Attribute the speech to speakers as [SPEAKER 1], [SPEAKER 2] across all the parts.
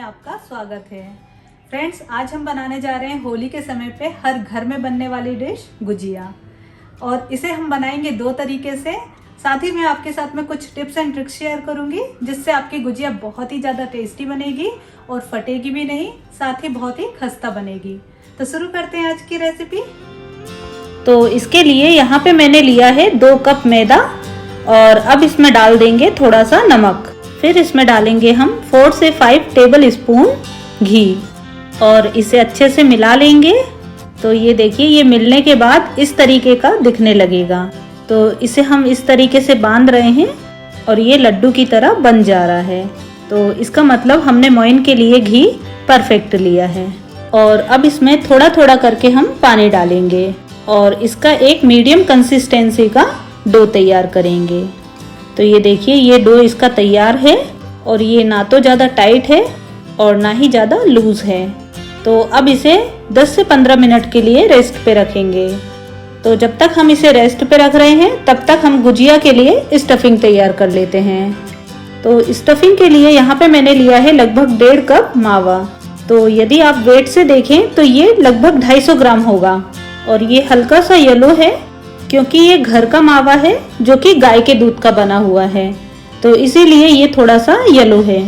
[SPEAKER 1] आपका स्वागत है। फ्रेंड्स, आज हम बनाने जा रहे हैं होली के समय पे हर घर में बनने वाली डिश गुजिया। और इसे हम बनाएंगे दो तरीके से। साथ ही मैं आपके साथ में कुछ टिप्स एंड ट्रिक्स शेयर करूंगी, जिससे आपकी गुजिया बहुत ही ज़्यादा टेस्टी बनेगी और फटेगी भी नहीं, साथ ही बहुत ही खस्ता बनेगी। तो शुरू करते हैं आज की रेसिपी। तो इसके लिए यहाँ पे मैंने लिया है 2 कप मैदा और अब इसमें डाल देंगे थोड़ा सा नमक। फिर इसमें डालेंगे हम 4 से 5 टेबल स्पून घी और इसे अच्छे से मिला लेंगे। तो ये देखिए, ये मिलने के बाद इस तरीके का दिखने लगेगा। तो इसे हम इस तरीके से बांध रहे हैं और ये लड्डू की तरह बन जा रहा है। तो इसका मतलब हमने मोइन के लिए घी परफेक्ट लिया है। और अब इसमें थोड़ा थोड़ा करके हम पानी डालेंगे और इसका एक मीडियम कंसिस्टेंसी का डो तैयार करेंगे। तो ये देखिए, ये डो इसका तैयार है और ये ना तो ज़्यादा टाइट है और ना ही ज़्यादा लूज है। तो अब इसे 10 से 15 मिनट के लिए रेस्ट पे रखेंगे। तो जब तक हम इसे रेस्ट पे रख रहे हैं तब तक हम गुजिया के लिए स्टफिंग तैयार कर लेते हैं। तो स्टफिंग के लिए यहाँ पे मैंने लिया है लगभग 1.5 कप मावा। तो यदि आप वेट से देखें तो ये लगभग 250 ग्राम होगा और ये हल्का सा येलो है क्योंकि ये घर का मावा है जो कि गाय के दूध का बना हुआ है, तो इसीलिए ये थोड़ा सा येलो है।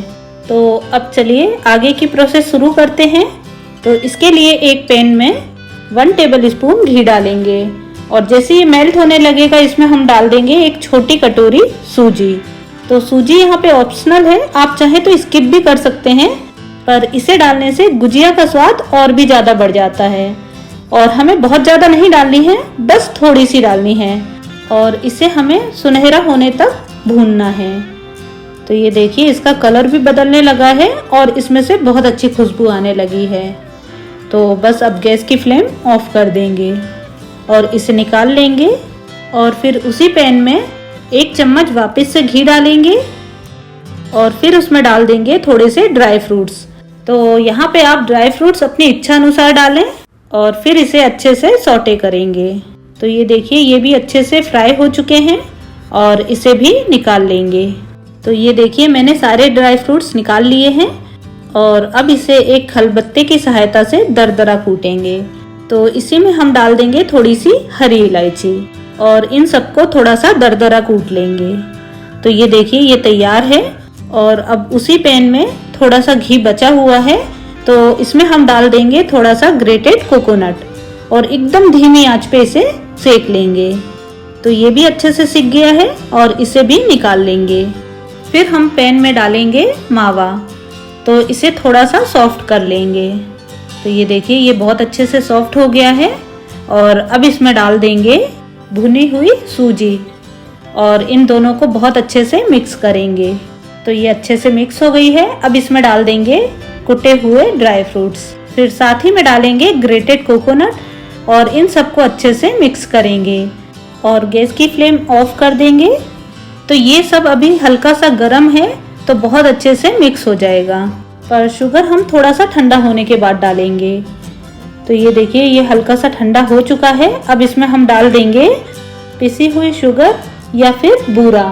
[SPEAKER 1] तो अब चलिए आगे की प्रोसेस शुरू करते हैं। तो इसके लिए एक पैन में 1 टेबल स्पून घी डालेंगे और जैसे ये मेल्ट होने लगेगा इसमें हम डाल देंगे एक छोटी कटोरी सूजी। तो सूजी यहाँ पे ऑप्शनल है, आप चाहे तो स्किप भी कर सकते हैं, पर इसे डालने से गुजिया का स्वाद और भी ज़्यादा बढ़ जाता है। और हमें बहुत ज़्यादा नहीं डालनी है, बस थोड़ी सी डालनी है और इसे हमें सुनहरा होने तक भूनना है। तो ये देखिए, इसका कलर भी बदलने लगा है और इसमें से बहुत अच्छी खुशबू आने लगी है। तो बस अब गैस की फ्लेम ऑफ कर देंगे और इसे निकाल लेंगे और फिर उसी पैन में 1 चम्मच वापस से घी डालेंगे और फिर उसमें डाल देंगे थोड़े से ड्राई फ्रूट्स। तो यहाँ पे आप ड्राई फ्रूट्स अपनी इच्छा अनुसार डालें और फिर इसे अच्छे से सौटे करेंगे। तो ये देखिए, ये भी अच्छे से फ्राई हो चुके हैं और इसे भी निकाल लेंगे। तो ये देखिए, मैंने सारे ड्राई फ्रूट्स निकाल लिए हैं और अब इसे एक खलबत्ते की सहायता से दरदरा कूटेंगे। तो इसी में हम डाल देंगे थोड़ी सी हरी इलायची और इन सबको थोड़ा सा दरदरा कूट लेंगे। तो ये देखिए, ये तैयार है और अब उसी पैन में थोड़ा सा घी बचा हुआ है, तो इसमें हम डाल देंगे थोड़ा सा ग्रेटेड कोकोनट और एकदम धीमी आंच पे इसे सेक लेंगे। तो ये भी अच्छे से सिक गया है और इसे भी निकाल लेंगे। फिर हम पैन में डालेंगे मावा, तो इसे थोड़ा सा सॉफ्ट कर लेंगे। तो ये देखिए, ये बहुत अच्छे से सॉफ्ट हो गया है और अब इसमें डाल देंगे भुनी हुई सूजी और इन दोनों को बहुत अच्छे से मिक्स करेंगे। तो ये अच्छे से मिक्स हो गई है। अब इसमें डाल देंगे कुटे हुए ड्राई फ्रूट्स, फिर साथ ही में डालेंगे ग्रेटेड कोकोनट और इन सबको अच्छे से मिक्स करेंगे और गैस की फ्लेम ऑफ कर देंगे। तो ये सब अभी हल्का सा गर्म है तो बहुत अच्छे से मिक्स हो जाएगा, पर शुगर हम थोड़ा सा ठंडा होने के बाद डालेंगे। तो ये देखिए, ये हल्का सा ठंडा हो चुका है। अब इसमें हम डाल देंगे पिसी हुई शुगर या फिर बूरा।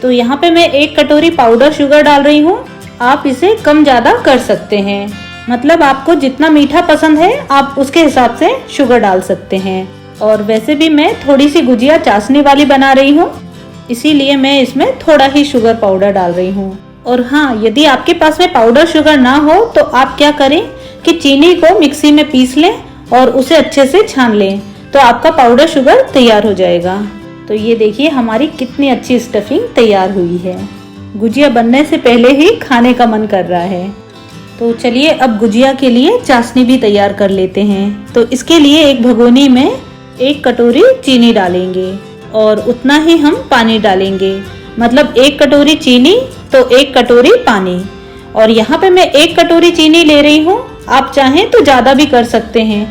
[SPEAKER 1] तो यहाँ पे मैं 1 कटोरी पाउडर शुगर डाल रही हूँ, आप इसे कम ज़्यादा कर सकते हैं। मतलब आपको जितना मीठा पसंद है आप उसके हिसाब से शुगर डाल सकते हैं। और वैसे भी मैं थोड़ी सी गुजिया चाशनी वाली बना रही हूँ, इसीलिए मैं इसमें थोड़ा ही शुगर पाउडर डाल रही हूँ। और हाँ, यदि आपके पास में पाउडर शुगर ना हो तो आप क्या करें कि चीनी को मिक्सी में पीस लें और उसे अच्छे से छान लें, तो आपका पाउडर शुगर तैयार हो जाएगा। तो ये देखिए, हमारी कितनी अच्छी स्टफिंग तैयार हुई है। गुजिया बनने से पहले ही खाने का मन कर रहा है। तो चलिए अब गुजिया के लिए चाशनी भी तैयार कर लेते हैं। तो इसके लिए एक भगोनी में 1 कटोरी चीनी डालेंगे और उतना ही हम पानी डालेंगे। मतलब 1 कटोरी चीनी तो 1 कटोरी पानी। और यहाँ पे मैं 1 कटोरी चीनी ले रही हूँ, आप चाहें तो ज़्यादा भी कर सकते हैं,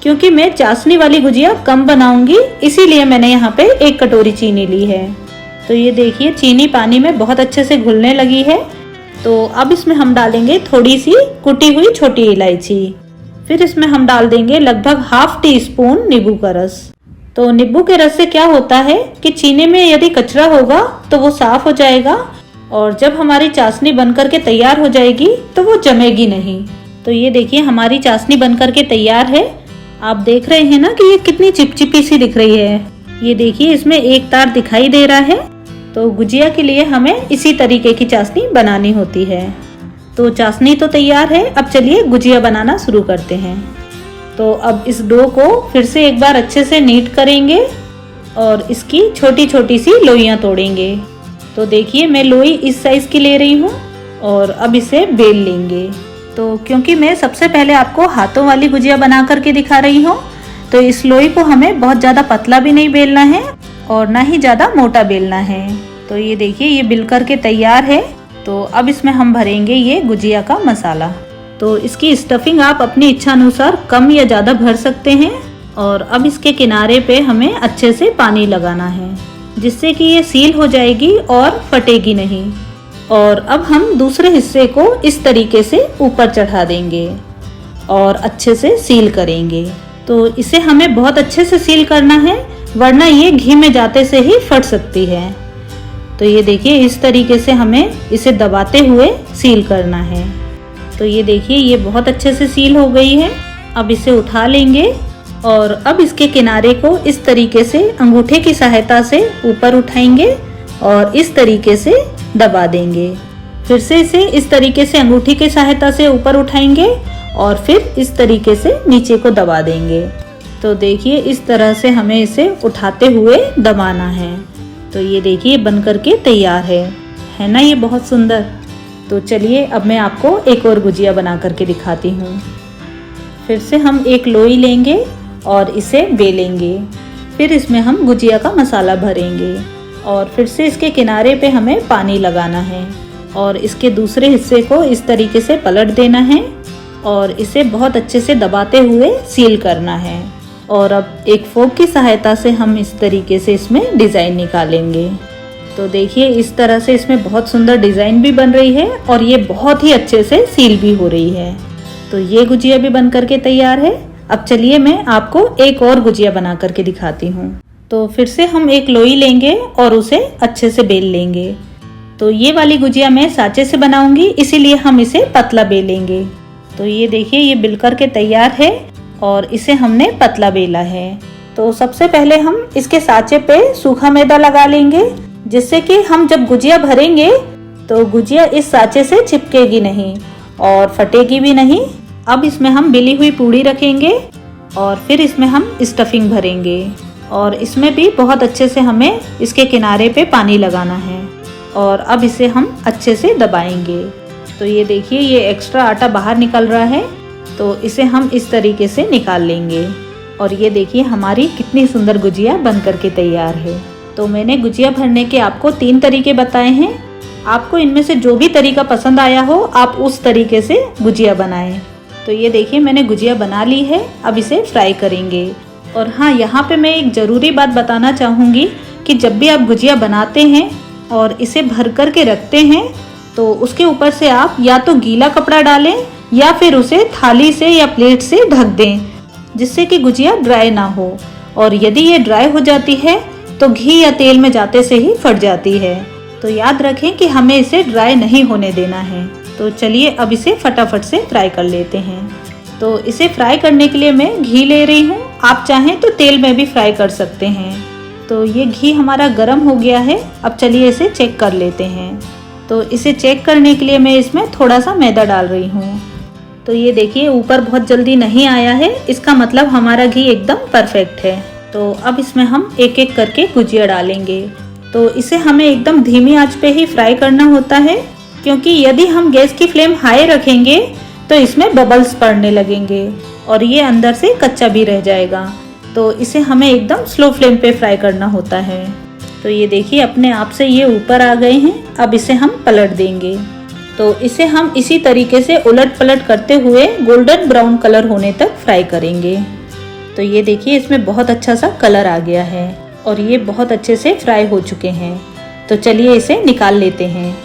[SPEAKER 1] क्योंकि मैं चाशनी वाली गुजिया कम बनाऊंगी, इसीलिए मैंने यहाँ पे 1 कटोरी चीनी ली है। तो ये देखिए, चीनी पानी में बहुत अच्छे से घुलने लगी है। तो अब इसमें हम डालेंगे थोड़ी सी कुटी हुई छोटी इलायची। फिर इसमें हम डाल देंगे लगभग 1/2 टीस्पून नींबू का रस। तो नींबू के रस से क्या होता है कि चीनी में यदि कचरा होगा तो वो साफ हो जाएगा और जब हमारी चाशनी बनकर के तैयार हो जाएगी तो वो जमेगी नहीं। तो ये देखिए हमारी चाशनी बनकर के तैयार है। आप देख रहे हैं ना कि ये कितनी चिपचिपी सी दिख रही है। ये देखिए इसमें एक तार दिखाई दे रहा है। तो गुजिया के लिए हमें इसी तरीके की चाशनी बनानी होती है। तो चाशनी तो तैयार है, अब चलिए गुजिया बनाना शुरू करते हैं। तो अब इस डो को फिर से एक बार अच्छे से नीट करेंगे और इसकी छोटी छोटी सी लोइयां तोड़ेंगे। तो देखिए मैं लोई इस साइज की ले रही हूँ और अब इसे बेल लेंगे। तो क्योंकि मैं सबसे पहले आपको हाथों वाली गुजिया बना करके दिखा रही हूँ, तो इस लोई को हमें बहुत ज़्यादा पतला भी नहीं बेलना है और ना ही ज़्यादा मोटा बेलना है। तो ये देखिए ये बिल करके तैयार है। तो अब इसमें हम भरेंगे ये गुजिया का मसाला। तो इसकी स्टफिंग आप अपनी इच्छा अनुसार कम या ज़्यादा भर सकते हैं। और अब इसके किनारे पे हमें अच्छे से पानी लगाना है, जिससे कि ये सील हो जाएगी और फटेगी नहीं। और अब हम दूसरे हिस्से को इस तरीके से ऊपर चढ़ा देंगे और अच्छे से सील करेंगे। तो इसे हमें बहुत अच्छे से सील करना है, वरना ये घी में जाते से ही फट सकती है। तो ये देखिए इस तरीके से हमें इसे दबाते हुए सील करना है। तो ये देखिए ये बहुत अच्छे से सील हो गई है। अब इसे उठा लेंगे और अब इसके किनारे को इस तरीके से अंगूठे की सहायता से ऊपर उठाएंगे और इस तरीके से दबा देंगे। फिर से इसे इस तरीके से अंगूठी की सहायता से ऊपर उठाएंगे और फिर इस तरीके से नीचे को दबा देंगे। तो देखिए इस तरह से हमें इसे उठाते हुए दबाना है। तो ये देखिए बन करके तैयार है ना, ये बहुत सुंदर। तो चलिए अब मैं आपको एक और गुजिया बना करके दिखाती हूँ। फिर से हम एक लोई लेंगे और इसे बेलेंगे। फिर इसमें हम गुजिया का मसाला भरेंगे और फिर से इसके किनारे पे हमें पानी लगाना है और इसके दूसरे हिस्से को इस तरीके से पलट देना है और इसे बहुत अच्छे से दबाते हुए सील करना है। और अब एक फोक की सहायता से हम इस तरीके से इसमें डिज़ाइन निकालेंगे। तो देखिए इस तरह से इसमें बहुत सुंदर डिज़ाइन भी बन रही है और ये बहुत ही अच्छे से सील भी हो रही है। तो ये गुजिया भी बन करके तैयार है। अब चलिए मैं आपको एक और गुजिया बना करके दिखाती हूँ। तो फिर से हम एक लोई लेंगे और उसे अच्छे से बेल लेंगे। तो ये वाली गुजिया मैं साँचे से बनाऊंगी, इसीलिए हम इसे पतला बेलेंगे। तो ये देखिए ये बिल करके तैयार है और इसे हमने पतला बेला है। तो सबसे पहले हम इसके साँचे पे सूखा मैदा लगा लेंगे, जिससे कि हम जब गुजिया भरेंगे तो गुजिया इस साँचे से चिपकेगी नहीं और फटेगी भी नहीं। अब इसमें हम बिली हुई पूड़ी रखेंगे और फिर इसमें हम स्टफिंग भरेंगे और इसमें भी बहुत अच्छे से हमें इसके किनारे पे पानी लगाना है और अब इसे हम अच्छे से दबाएंगे। तो ये देखिए ये एक्स्ट्रा आटा बाहर निकल रहा है, तो इसे हम इस तरीके से निकाल लेंगे। और ये देखिए हमारी कितनी सुंदर गुजिया बन करके तैयार है। तो मैंने गुजिया भरने के आपको 3 तरीके बताए हैं। आपको इनमें से जो भी तरीका पसंद आया हो आप उस तरीके से गुजिया बनाएं। तो ये देखिए मैंने गुजिया बना ली है, अब इसे फ्राई करेंगे। और हाँ, यहाँ पे मैं एक ज़रूरी बात बताना चाहूँगी कि जब भी आप गुजिया बनाते हैं और इसे भर कर के रखते हैं तो उसके ऊपर से आप या तो गीला कपड़ा डालें या फिर उसे थाली से या प्लेट से ढक दें, जिससे कि गुजिया ड्राई ना हो। और यदि ये ड्राई हो जाती है तो घी या तेल में जाते से ही फट जाती है। तो याद रखें कि हमें इसे ड्राई नहीं होने देना है। तो चलिए अब इसे फटाफट से फ्राई कर लेते हैं। तो इसे फ्राई करने के लिए मैं घी ले रही हूँ, आप चाहें तो तेल में भी फ्राई कर सकते हैं। तो ये घी हमारा गर्म हो गया है, अब चलिए इसे चेक कर लेते हैं। तो इसे चेक करने के लिए मैं इसमें थोड़ा सा मैदा डाल रही हूँ। तो ये देखिए ऊपर बहुत जल्दी नहीं आया है, इसका मतलब हमारा घी एकदम परफेक्ट है। तो अब इसमें हम एक एक करके गुजिया डालेंगे। तो इसे हमें एकदम धीमी आंच पे ही फ्राई करना होता है, क्योंकि यदि हम गैस की फ्लेम हाई रखेंगे तो इसमें बबल्स पड़ने लगेंगे और ये अंदर से कच्चा भी रह जाएगा। तो इसे हमें एकदम स्लो फ्लेम पे फ्राई करना होता है। तो ये देखिए अपने आप से ये ऊपर आ गए हैं, अब इसे हम पलट देंगे। तो इसे हम इसी तरीके से उलट पलट करते हुए गोल्डन ब्राउन कलर होने तक फ्राई करेंगे। तो ये देखिए इसमें बहुत अच्छा सा कलर आ गया है और ये बहुत अच्छे से फ्राई हो चुके हैं। तो चलिए इसे निकाल लेते हैं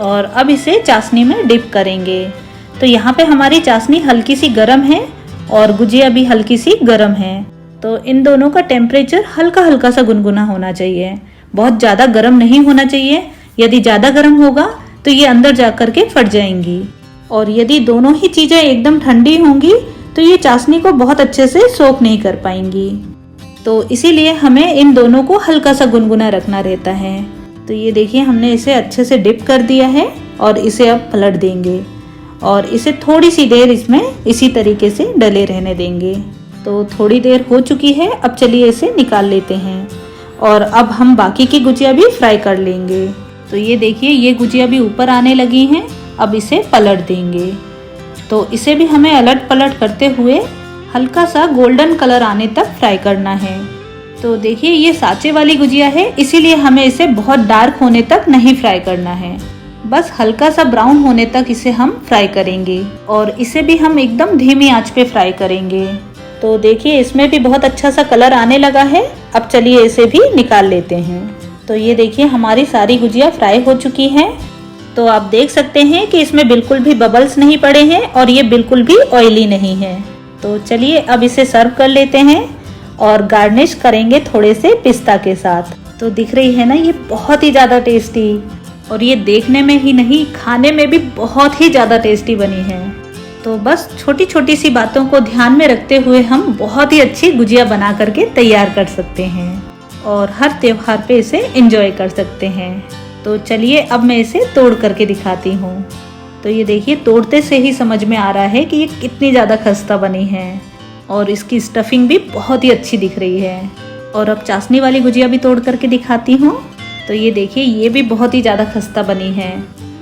[SPEAKER 1] और अब इसे चाशनी में डिप करेंगे। तो यहाँ पे हमारी चाशनी हल्की सी गर्म है और गुजिया भी हल्की सी गर्म है। तो इन दोनों का टेम्परेचर हल्का हल्का सा गुनगुना होना चाहिए, बहुत ज़्यादा गर्म नहीं होना चाहिए, यदि ज़्यादा गर्म होगा तो ये अंदर जा कर के फट जाएंगी। और यदि दोनों ही चीज़ें एकदम ठंडी होंगी तो ये चाशनी को बहुत अच्छे से सोख नहीं कर पाएंगी। तो इसीलिए हमें इन दोनों को हल्का सा गुनगुना रखना रहता है। तो ये देखिए हमने इसे अच्छे से डिप कर दिया है और इसे अब पलट देंगे और इसे थोड़ी सी देर इसमें इसी तरीके से डले रहने देंगे। तो थोड़ी देर हो चुकी है, अब चलिए इसे निकाल लेते हैं और अब हम बाकी की गुजिया भी फ्राई कर लेंगे। तो ये देखिए ये गुजिया भी ऊपर आने लगी हैं, अब इसे पलट देंगे। तो इसे भी हमें अलट पलट करते हुए हल्का सा गोल्डन कलर आने तक फ्राई करना है। तो देखिए ये साँचे वाली गुजिया है, इसीलिए हमें इसे बहुत डार्क होने तक नहीं फ्राई करना है, बस हल्का सा ब्राउन होने तक इसे हम फ्राई करेंगे और इसे भी हम एकदम धीमी आंच पे फ्राई करेंगे। तो देखिए इसमें भी बहुत अच्छा सा कलर आने लगा है, अब चलिए इसे भी निकाल लेते हैं। तो ये देखिए हमारी सारी गुजिया फ्राई हो चुकी हैं। तो आप देख सकते हैं कि इसमें बिल्कुल भी बबल्स नहीं पड़े हैं और ये बिल्कुल भी ऑयली नहीं है। तो चलिए अब इसे सर्व कर लेते हैं और गार्निश करेंगे थोड़े से पिस्ता के साथ। तो दिख रही है ना ये बहुत ही ज़्यादा टेस्टी, और ये देखने में ही नहीं खाने में भी बहुत ही ज़्यादा टेस्टी बनी है। तो बस छोटी छोटी सी बातों को ध्यान में रखते हुए हम बहुत ही अच्छी गुजिया बना करके तैयार कर सकते हैं और हर त्योहार पे इसे एंजॉय कर सकते हैं। तो चलिए अब मैं इसे तोड़ करके दिखाती हूँ। तो ये देखिए तोड़ते से ही समझ में आ रहा है कि ये कितनी ज़्यादा खस्ता बनी है और इसकी स्टफिंग भी बहुत ही अच्छी दिख रही है। और अब चाशनी वाली गुजिया भी तोड़ करके दिखाती हूँ। तो ये देखिए ये भी बहुत ही ज़्यादा खस्ता बनी है।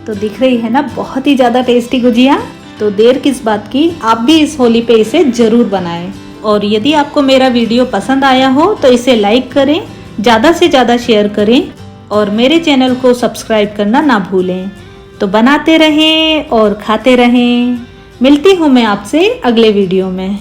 [SPEAKER 1] तो दिख रही है ना बहुत ही ज़्यादा टेस्टी गुजिया। तो देर किस बात की, आप भी इस होली पे इसे ज़रूर बनाएं। और यदि आपको मेरा वीडियो पसंद आया हो तो इसे लाइक करें, ज़्यादा से ज़्यादा शेयर करें और मेरे चैनल को सब्सक्राइब करना ना भूलें। तो बनाते रहें और खाते रहें। मिलती हूँ मैं आपसे अगले वीडियो में।